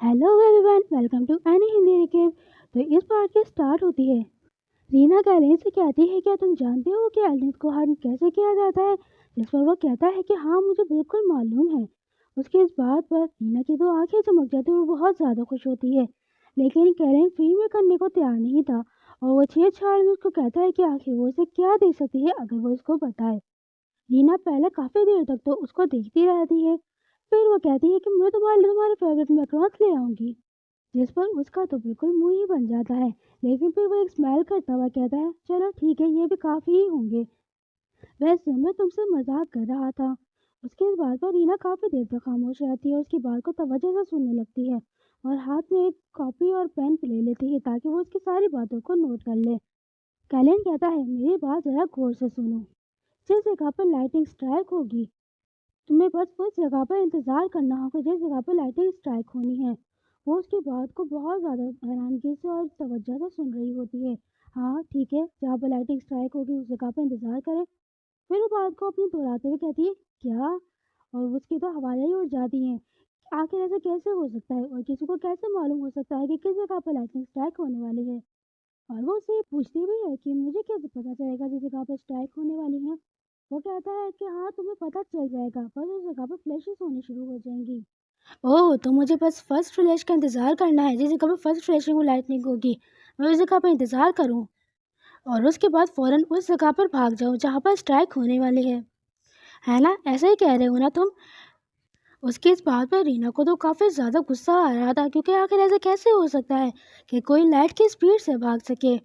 Hello everyone, welcome to any Hindi recap. तो इस बात की स्टार्ट होती है। रीना कैलेन से कहती है, क्या तुम जानते हो कि एलिस को हर्न कैसे किया जाता है? जिस पर वो कहता है कि हाँ, मुझे बिल्कुल मालूम है। उसकी इस बात पर रीना की तो आंखें चमक जाती है और बहुत ज़्यादा खुश होती है। लेकिन कैलेन फ्री में करने को तैयार नहीं था और वो छेड़छाड़ में उसको कहता है कि आखिर वो उसे क्या दे सकती है अगर वो इसको बताए। रीना पहले काफ़ी देर तक तो उसको देखती रहती है। फिर वो कहती है कि मैं तुम्हारे लिए तुम्हारे फेवरेट मैकरोन्स ले आऊंगी, जिस पर उसका तो बिल्कुल मुंह ही बन जाता है। लेकिन फिर वो एक स्माइल करता हुआ कहता है, चलो ठीक है, ये भी काफ़ी ही होंगे। वैसे मैं तुमसे मजाक कर रहा था। उसकी इस बात पर रीना काफ़ी देर तक खामोश रहती है और उसकी बात को तवज्जो से सुनने लगती है और हाथ में एक कॉपी और पेन ले लेती है ताकि वो उसकी सारी बातों को नोट कर ले। कैलेन कहता है, मेरी बात ज़रा गौर से सुनो। जिस जगह पर लाइटिंग स्ट्राइक होगी, तुम्हें बस उस जगह पर इंतज़ार करना होगा जिस जगह पर लाइटिंग स्ट्राइक होनी है। वो उसकी बात को बहुत ज़्यादा हैरानगी से और तवज्जो से सुन रही होती है। हाँ ठीक है, जहाँ पर लाइटिंग स्ट्राइक होगी उस जगह पर इंतज़ार करें। फिर वो बात को अपनी दोहराते हुए कहती है, क्या? और उसकी तो हवाएं ही उड़ जाती हैं। आखिर ऐसा कैसे हो सकता है और किसी को कैसे मालूम हो सकता है कि किस जगह पर लाइटिंग स्ट्राइक होने वाली है? और वो उससे पूछती भी है कि मुझे कैसे पता चलेगा जिस जगह पर स्ट्राइक होने वाली है? वो कहता है कि हाँ, तुम्हें पता चल जाएगा, बस उस जगह पर फ्लैशेस होनी शुरू हो जाएंगी। ओह, तो मुझे बस फर्स्ट फ्लैश का इंतज़ार करना है, जिस जगह पर फर्स्ट फ्लैशिंग लाइटनिंग होगी मैं उस जगह पर इंतज़ार करूँ और उसके बाद फ़ौरन उस जगह पर भाग जाऊँ जहाँ पर स्ट्राइक होने वाली है ना? ऐसा ही कह रहे हो ना तुम? उसकी इस बात पर रीना को तो काफ़ी ज़्यादा गुस्सा आ रहा था, क्योंकि आखिर ऐसा कैसे हो सकता है कि कोई लाइट की स्पीड से भाग सके।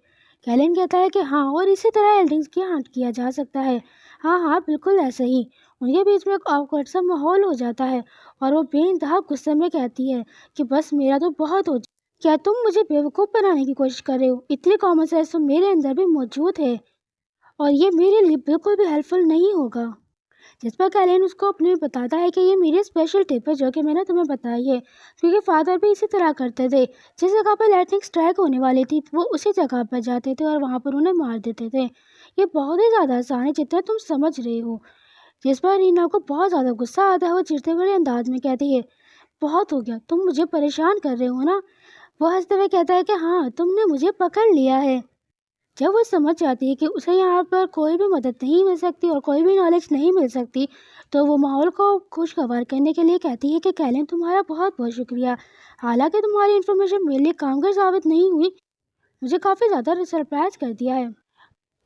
कैलिन कहता है कि हाँ, और इसी तरह एल्डिंग्स की हंट किया जा सकता है। हाँ हाँ, बिल्कुल ऐसे ही। उनके बीच में एक ऑकवर्ड सा माहौल हो जाता है और वो बेइंतहा गुस्से में कहती है कि बस मेरा तो बहुत हो। क्या तुम मुझे बेवकूफ़ बनाने की कोशिश कर रहे हो? इतनी कॉमन सेंस तो मेरे अंदर भी मौजूद है और ये मेरे लिए बिल्कुल भी हेल्पफुल नहीं होगा। जिस पर कैलिन उसको अपनी बताता है कि ये मेरी स्पेशल टिप है जो कि मैंने तुम्हें बताई है, क्योंकि फादर भी इसी तरह करते थे। जिस जगह पर लाइटनिंग स्ट्राइक होने वाली थी वो उसी जगह पर जाते थे और वहाँ पर उन्हें मार देते थे। ये बहुत ही ज़्यादा आसान है जितना तुम समझ रहे हो। जिस पर रीना को बहुत ज़्यादा गुस्सा आता है। वो चिढ़ते हुए अंदाज में कहती है, बहुत हो गया, तुम मुझे परेशान कर रहे हो ना? वो हंसते हुए कहता है कि हाँ, तुमने मुझे पकड़ लिया है। जब वो समझ जाती है कि उसे यहाँ पर कोई भी मदद नहीं मिल सकती और कोई भी नॉलेज नहीं मिल सकती, तो वो माहौल को खुशगवार करने के लिए कहती है कि कैलिन, तुम्हारा बहुत बहुत शुक्रिया। हालांकि तुम्हारी इन्फॉर्मेशन मेरे लिए कामगार साबित नहीं हुई, मुझे काफ़ी ज़्यादा सरप्राइज कर दिया है।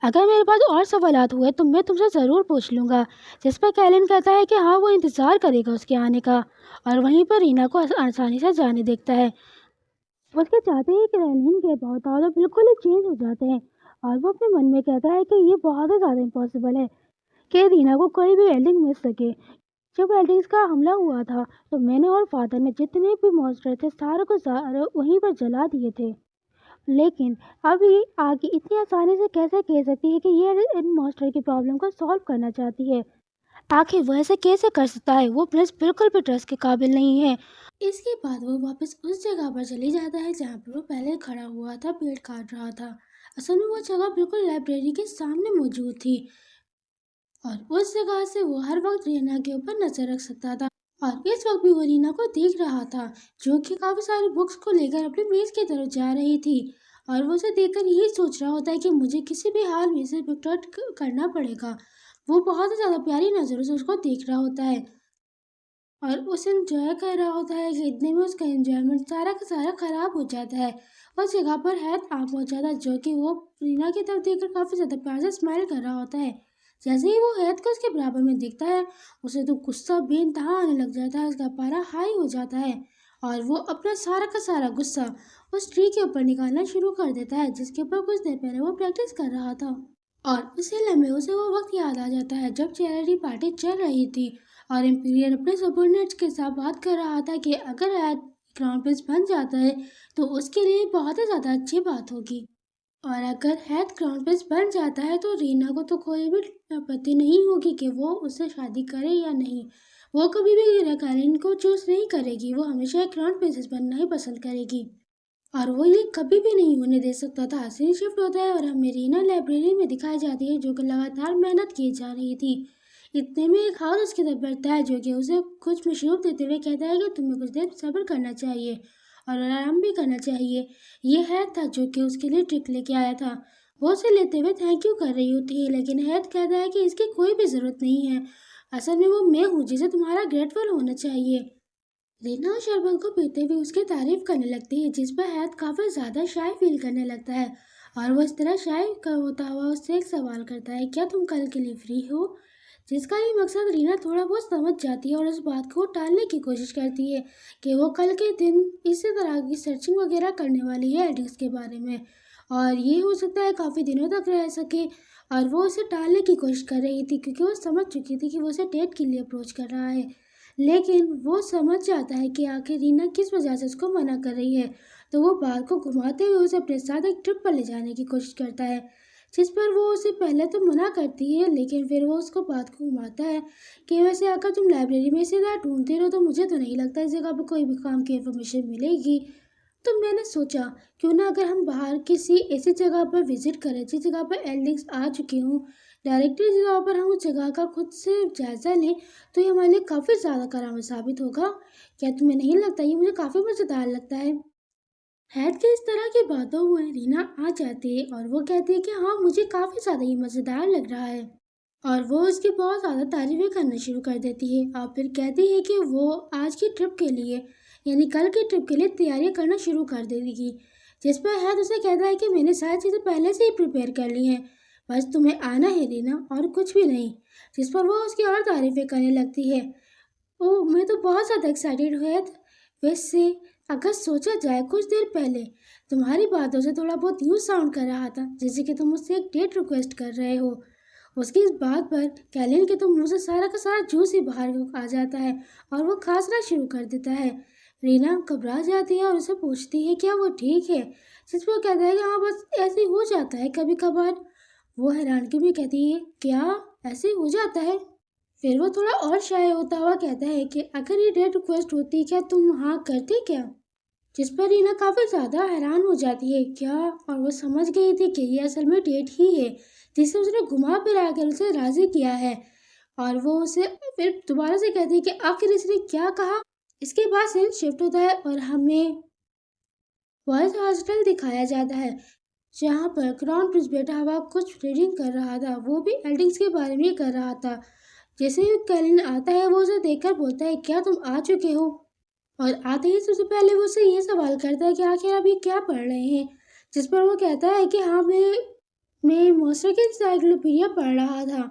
अगर मेरे पास और सवालात हुए तो मैं तुमसे ज़रूर पूछ लूँगा। जिस पर कैलिन कहता है कि हाँ, वो इंतज़ार करेगा उसके आने का और वहीं पर रीना को आसानी से जाने देखता है। उसके चाहते ही कि कैलिन के बहकाव तो बिल्कुल ही चेंज हो जाते हैं और वो अपने मन में कहता है कि ये बहुत ही ज़्यादा इम्पॉसिबल है कि रीना को कोई भी एल्डिंग मिल सके। जब एल्डिंग्स का हमला हुआ था तो मैंने और फादर ने जितने भी मॉन्स्टर थे सारे को सारे वहीं पर जला दिए थे। लेकिन अभी आगे इतनी आसानी से कैसे कह सकती है कि ये इन मॉन्स्टर की प्रॉब्लम को सॉल्व करना चाहती है? आखिर वो ऐसे कैसे कर सकता है? वो प्रिंस बिल्कुल भी ट्रस्ट के काबिल नहीं है। इसके बाद वो वापस उस जगह पर चली जाता है जहाँ पर वो पहले खड़ा हुआ था, पेड़ काट रहा था। असल में वो जगह बिल्कुल लाइब्रेरी के सामने मौजूद थी और उस जगह से वो हर वक्त रीना के ऊपर नजर रख सकता था। और इस वक्त भी वो रीना को देख रहा था, जो कि काफी सारी बुक्स को लेकर अपनी मेज की तरफ जा रही थी और वो उसे देखकर यही सोच रहा होता है कि मुझे किसी भी हाल में इसे प्रोटेक्ट करना पड़ेगा। वो बहुत ही ज्यादा प्यारी नजरों से उसको देख रहा होता है और उसे एंजॉय कर रहा होता है कि इतने में उसका एंजॉयमेंट सारा का सारा खराब हो जाता है। उस जगह पर हैत आ पहुंचा था, जो कि वो रीना की तरफ देखकर काफी ज्यादा प्यार से स्माइल कर रहा होता है। जैसे ही वो हैत को उसके बराबर में दिखता है, उसे तो गुस्सा बेइंतहा आने लग जाता है, उसका पारा हाई हो जाता है और वो अपना सारा का सारा गुस्सा उस ट्री के ऊपर निकालना शुरू कर देता है जिसके ऊपर कुछ देर पहले वो प्रैक्टिस कर रहा था। और उसी लम्हे उसे वो वक्त याद आ जाता है जब चैरिटी पार्टी चल रही थी और एम्पीरियल अपने सबॉर्डिनेट्स के साथ बात कर रहा था कि अगर हैत क्राउन प्रिंस बन जाता है तो उसके लिए बहुत ही ज़्यादा अच्छी बात होगी और अगर हैत क्राउन प्रिंस बन जाता है तो रीना को तो कोई भी आपत्ति नहीं होगी कि वो उससे शादी करे या नहीं। वो कभी भी कैलिन को चूज नहीं करेगी, वो हमेशा एक क्राउन प्रिंसेस बनना ही पसंद करेगी और वो ये कभी भी नहीं होने दे सकता था। सीन शिफ्ट होता है और हमें रीना लाइब्रेरी में दिखाई जाती है, जो कि लगातार मेहनत की जा रही थी। इतने में एक हाउस उसकी तरफ बढ़ता है, जो कि उसे कुछ मशरूब देते हुए कहता है कि तुम्हें कुछ देर सब्र करना चाहिए और आराम भी करना चाहिए। ये हैत था जो कि उसके लिए ट्रिक लेके आया था। वो उसे लेते हुए थैंक यू कर रही होती है, लेकिन हैत कहता है कि इसकी कोई भी ज़रूरत नहीं है। असल में वो मैं हूँ जिसे तुम्हारा ग्रेटफुल होना चाहिए। रीना उस शरबत को पीते हुए उसकी तारीफ करने लगती है, जिस पर हैत काफ़ी ज़्यादा शाय फील करने लगता है और वो इस तरह शाय का होता हुआ उससे एक सवाल करता है, क्या तुम कल के लिए फ्री हो? जिसका ये मकसद रीना थोड़ा बहुत समझ जाती है और उस बात को टालने की कोशिश करती है कि वो कल के दिन इसी तरह की सर्चिंग वगैरह करने वाली है एल्ड्रिक्स के बारे में, और ये हो सकता है काफ़ी दिनों तक रह सके। और वो उसे टालने की कोशिश कर रही थी क्योंकि वो समझ चुकी थी कि वो उसे डेट के लिए अप्रोच कर रहा है, लेकिन वो समझ जाता है कि आखिर रीना किस वजह से उसको मना कर रही है। तो वो बात को घुमाते हुए उसे अपने साथ एक ट्रिप पर ले जाने की कोशिश करता है, जिस पर वो उसे पहले तो मना करती है, लेकिन फिर वो उसको बात को घुमाता है कि वैसे अगर तुम लाइब्रेरी में सीधा ढूंढते रहो तो मुझे तो नहीं लगता इस जगह पर कोई भी काम की इन्फॉर्मेशन मिलेगी। तो मैंने सोचा क्यों ना अगर हम बाहर किसी ऐसी जगह पर विजिट करें जिस जगह पर एल्डिक्स आ चुके हों, डायरेक्टली जिस जगह पर हम उस जगह का खुद से जायज़ा लें, तो ये हमारे लिए काफ़ी ज़्यादा करामत साबित होगा। क्या तुम्हें नहीं लगता? ये मुझे काफ़ी मज़ेदार लगता है। हैत के इस तरह की बातों में रीना आ जाती है और वो कहती है कि हाँ, मुझे काफ़ी ज़्यादा ये मज़ेदार लग रहा है, और वो उसकी बहुत ज़्यादा तारीफ़ें करना शुरू कर देती है और फिर कहती है कि वो आज की ट्रिप के लिए यानी कल की ट्रिप के लिए तैयारियां करना शुरू कर देगी, जिस पर हैत उसे कहता है कि मैंने सारी चीज़ें पहले से ही प्रिपेयर कर ली हैं, बस तुम्हें आना है रीना और कुछ भी नहीं। जिस पर वो उसकी और तारीफ़ें करने लगती है। ओह! मैं तो बहुत ज़्यादा एक्साइटेड हूँ हैत। वैसे अगर सोचा जाए कुछ देर पहले तुम्हारी बातों से थोड़ा बहुत यूँ साउंड कर रहा था जैसे कि तुम मुझसे एक डेट रिक्वेस्ट कर रहे हो। उसकी इस बात पर कैलिन के तो मुंह से सारा का सारा जूस ही बाहर आ जाता है और वो खांसना शुरू कर देता है। रीना घबरा जाती है और उसे पूछती है क्या वो ठीक है, जिस पर वो कहता है कि हाँ बस ऐसे ही हो जाता है कभी कभार। वो हैरानगी में कहती है क्या ऐसे ही हो जाता है? फिर वो थोड़ा और शाय होता हुआ कहता है कि अगर ये डेट रिक्वेस्ट होती क्या तुम हाँ करते क्या? जिस पर रीना काफ़ी ज़्यादा हैरान हो जाती है क्या, और वो समझ गई थी कि ये असल में डेट ही है जिसे उसने घुमा फिरा कर उसे राज़ी किया है। और वो उसे फिर दोबारा से कहती है कि आखिर इसने क्या कहा। इसके बाद सीन शिफ्ट होता है और हमें बॉयज हॉस्टल दिखाया जाता है, जहाँ पर क्राउन प्रिंस बैठा हुआ कुछ रीडिंग कर रहा था, वो भी एल्डिंग्स के बारे में ही कर रहा था। जैसे ही कैलिन आता है वो उसे देखकर बोलता है क्या तुम आ चुके हो, और आते ही सबसे पहले वो उससे ये सवाल करता है कि आखिर आप ये क्या पढ़ रहे हैं। जिस पर वो कहता है कि हाँ मैं मॉन्स्टर की इंसाइक्लोपीडिया पढ़ रहा था।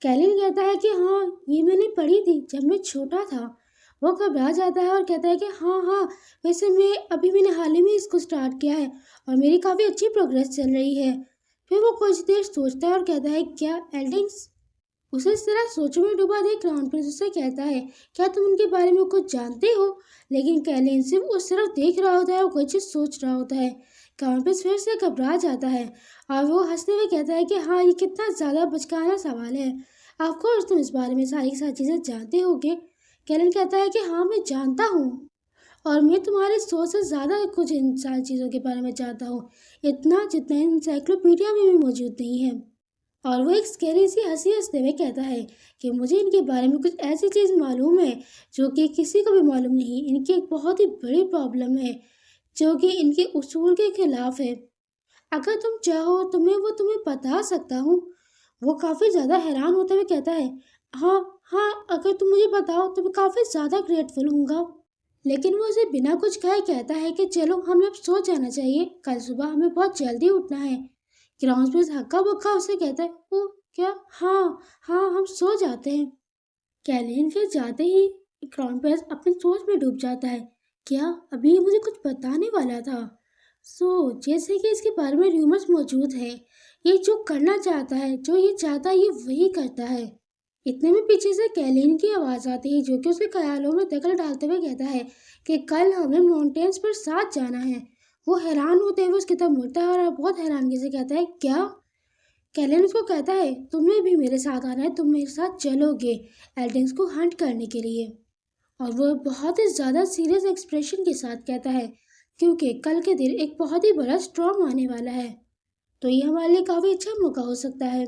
कैलिन कहता है कि हाँ ये मैंने पढ़ी थी जब मैं छोटा था। वो घबरा जाता है और कहता है कि हाँ हाँ, वैसे मैंने हाल ही में इसको स्टार्ट किया है और मेरी काफ़ी अच्छी प्रोग्रेस चल रही है। फिर वो कुछ देर सोचता है और कहता है क्या एल्डिंग्स? उसे इस तरह सोचों में डूबा देख क्राउन प्रिंस उससे कहता है क्या तुम उनके बारे में कुछ जानते हो? लेकिन कैलिन सिर्फ उस तरफ देख रहा होता है और कोई चीज़ सोच रहा होता है। क्राउन प्रिंस फिर से घबरा जाता है और वो हंसते हुए कहता है कि हाँ ये कितना ज़्यादा बचकाना सवाल है, ऑफकोर्स तुम इस बारे में सारी सारी चीज़ें जानते होगे। कैलिन कहता है कि हाँ मैं जानता हूँ, और मैं तुम्हारे सोच से ज़्यादा कुछ इन सारी चीज़ों के बारे में जानता हूँ, इतना जितना इंसाइक्लोपीडिया में भी मौजूद नहीं है। और वो एक स्कैरी सी हंसी हंसते हुए कहता है कि मुझे इनके बारे में कुछ ऐसी चीज़ मालूम है जो कि किसी को भी मालूम नहीं। इनकी एक बहुत ही बड़ी प्रॉब्लम है जो कि इनके उसूल के खिलाफ है। अगर तुम चाहो तो मैं वो तुम्हें बता सकता हूँ। वो काफ़ी ज़्यादा हैरान होते हुए कहता है हाँ हाँ, अगर तुम मुझे बताओ तो मैं काफ़ी ज़्यादा ग्रेटफुल हूँगा। लेकिन वो उसे बिना कुछ कहे कहता है कि चलो हमें अब सो जाना चाहिए, कल सुबह हमें बहुत जल्दी उठना है। ग्राउंड पे हक्का बक्का उसे कहता है ओ क्या, हाँ हाँ हम सो जाते हैं। कैलिन के जाते ही ग्राउंड पे अपनी सोच में डूब जाता है, क्या अभी ये मुझे कुछ बताने वाला था। जैसे कि इसके बारे में रूमर्स मौजूद है, ये जो करना चाहता है, जो ये चाहता है ये वही करता है। इतने में पीछे से कैलिन की आवाज़ आती है जो कि उसके ख्यालों में दखल डालते हुए कहता है कि कल हमें माउंटेन्स पर साथ जाना है। वो हैरान होते हुए उसकी तरफ मुड़ता है और बहुत हैरानगी से कहता है क्या? कैलिन उसको कहता है तुम्हें भी मेरे साथ आना है, तुम मेरे साथ चलोगे एल्डिंग्स को हंट करने के लिए। और वो बहुत ही ज़्यादा सीरियस एक्सप्रेशन के साथ कहता है क्योंकि कल के दिन एक बहुत ही बड़ा स्टॉर्म आने वाला है, तो ये हमारे लिए काफ़ी अच्छा मौका हो सकता है।